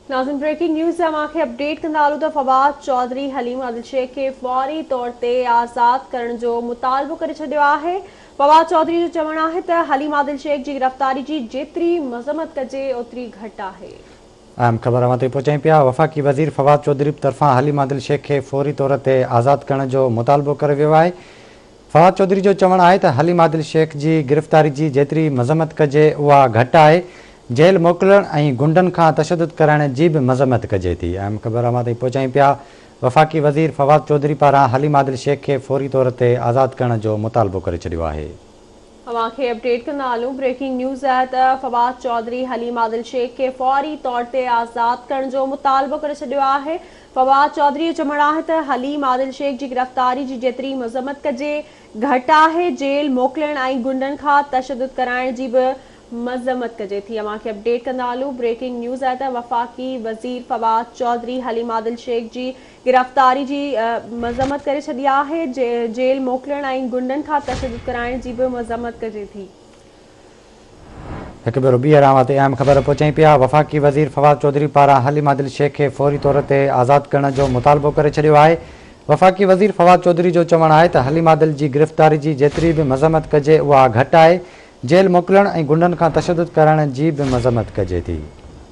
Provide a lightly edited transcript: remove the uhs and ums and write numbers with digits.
नाज़िन breaking news से अमांखे update कंदा हलूं त फवाद चौधरी हलीम आदिल शेख खे फौरी तौर ते आज़ाद करण जो मुतालबो करे छॾियो आहे। फवाद चौधरी जो चवणु आहे त हलीम आदिल शेख जी गिरफ़्तारी जी जेतिरी मज़म्मत कजे ओतिरी घटि आहे। अहम ख़बर ते पहुचाई पिया। वफ़ाक़ी वज़ीर फवाद चौधरी तरफ़ां हलीम आदिल शेख खे फौरी तौर ते आज़ाद करण जो मुतालबो करे वियो आहे। फवाद चौधरी जो चवणु आहे त हलीम आदिल शेख जी गिरफ़्तारी जी जेतिरी मज़म्मत कजे उहा घटि आहे। जेल मोकिलण ऐं गुंडनि खां तशदुद कराइण जी बि मज़म्मत कजे थी। अहम ख़बर ताईं पहुचाई पिया। वफ़ाक़ी वज़ीर फवाद चौधरी पारां हलीम आदिल शेख खे फौरी तौर ते आज़ाद करण जो मुतालबो करे छॾियो आहे। अमांखे अपडेट कंदा हलूं। ब्रेकिंग न्यूज़ आहे त फवाद चौधरी हलीम आदिल शेख खे फौरी तौर ते आज़ाद करण जो मुतालबो करे छॾियो आहे। फवाद चौधरी जो चवणु आहे त हलीम आदिल शेख जी गिरफ़्तारी जी जेतिरी मज़म्मत कजे घटि आहे। जेल मोकिलण ऐं गुंडनि खां तशदुद कराइण जी बि मज़म्मत कजे थी। अमांखे अपडेट कंदा हलूं। ब्रेकिंग न्यूज़ आहे त वफ़ाक़ी वज़ीर फवाद चौधरी हलीम आदिल शेख जी गिरफ़्तारी जी मज़म्मत करे छॾी आहे। जेल मोकिलण ऐं गुंडनि खां तशदुद कराइण जी बि मज़म्मत कजे थी। हिकु भेरो ॿीहर आवां ते अहम ख़बर पहुचाई पिया। वफ़ाक़ी वज़ीर फवाद चौधरी पारां हलीम आदिल शेख खे फौरी तौर ते आज़ाद करण जो मुतालबो करे छॾियो आहे। वफ़ाक़ी वज़ीर फवाद चौधरी जो चवणु आहे त हलीम आदिल जी गिरफ़्तारी जी जेतिरी बि मज़म्मत कजे उहा घटि आहे। जेल मोकिलण ऐं गुंडनि खां तशदुद कराइण जी बि मज़म्मत कजे थी।